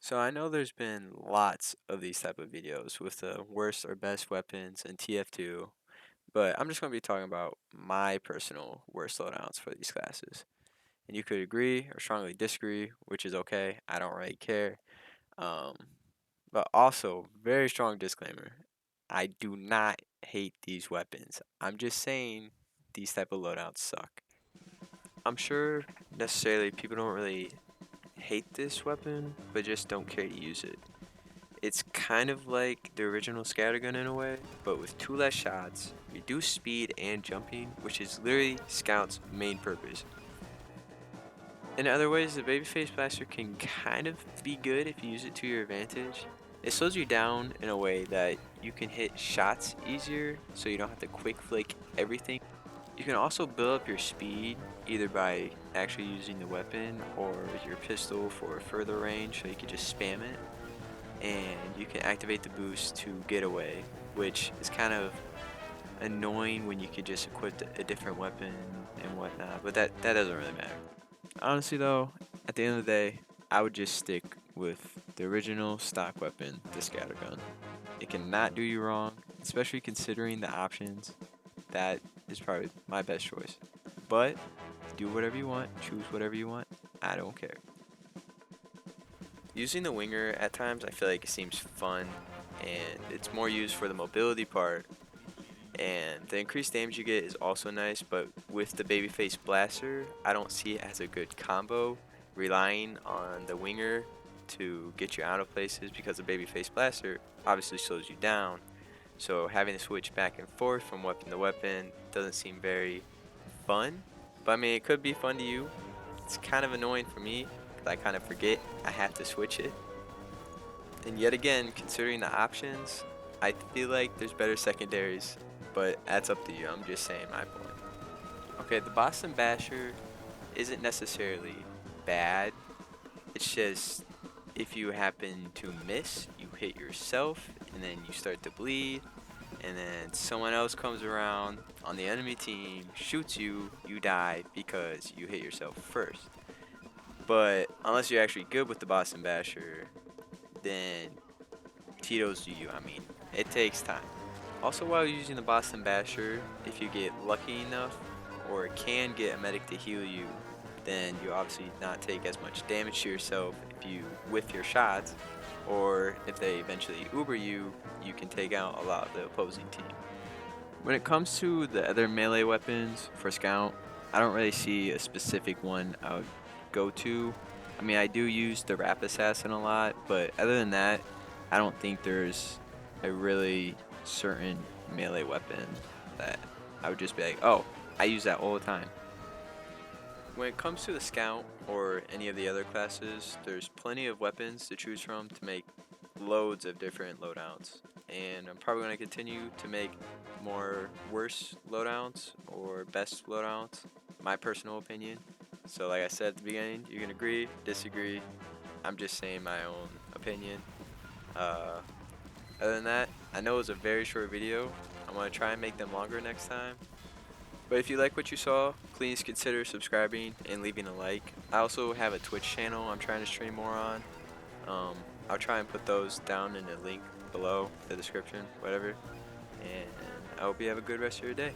So I know there's been lots of these type of videos with the worst or best weapons in TF2, but I'm just going to be talking about my personal worst loadouts for these classes. And you could agree or strongly disagree, which is okay. I don't really care. Um, but also, very strong disclaimer. I do not hate these weapons. I'm just saying these type of loadouts suck. I'm sure necessarily people don't really hate this weapon, but just don't care to use it. It's kind of like the original scattergun in a way, but with 2 less shots, reduced speed and jumping, which is literally Scout's main purpose. In other ways, the Babyface Blaster can kind of be good if you use it to your advantage. It slows you down in a way that you can hit shots easier, so you don't have to quick flick everything. You can also build up your speed either by actually using the weapon or your pistol for further range, so you can just spam it. And you can activate the boost to get away, which is kind of annoying when you could just equip a different weapon and whatnot, but that doesn't really matter. Honestly though, at the end of the day, I would just stick with the original stock weapon, the scattergun. It cannot do you wrong, especially considering the options. That is probably my best choice. But do whatever you want, choose whatever you want. I don't care. Using the winger at times, I feel like it seems fun, and it's more used for the mobility part. And the increased damage you get is also nice, but with the babyface blaster, I don't see it as a good combo, relying on the winger to get you out of places because the babyface blaster obviously slows you down. So having to switch back and forth from weapon to weapon doesn't seem very fun. But I mean, it could be fun to you. It's kind of annoying for me because I kind of forget I have to switch it. And yet again, considering the options, I feel like there's better secondaries, but that's up to you. I'm just saying my point. Okay, the Boston Basher isn't necessarily bad. It's just if you happen to miss, you hit yourself, and then you start to bleed, and then someone else comes around on the enemy team, shoots you, you die because you hit yourself first. But unless you're actually good with the Boston Basher, then Tito's do you. I mean, it takes time. Also, while using the Boston Basher, if you get lucky enough or can get a medic to heal you, then you obviously not take as much damage to yourself if you whiff your shots, or if they eventually uber you, you can take out a lot of the opposing team. When it comes to the other melee weapons for Scout, I don't really see a specific one I would go to. I mean, I do use the Rap Assassin a lot, but other than that, I don't think there's a really certain melee weapon that I would just be like, oh, I use that all the time. When it comes to the Scout or any of the other classes, there's plenty of weapons to choose from to make loads of different loadouts. And I'm probably going to continue to make more worse loadouts or best loadouts, my personal opinion. So like I said at the beginning, you can agree, disagree. I'm just saying my own opinion. Uh, Other than that, I know it was a very short video. I'm going to try and make them longer next time. But if you like what you saw, please consider subscribing and leaving a like. I also have a Twitch channel I'm trying to stream more on. Um, I'll try and put those down in a link below the description, whatever. And I hope you have a good rest of your day.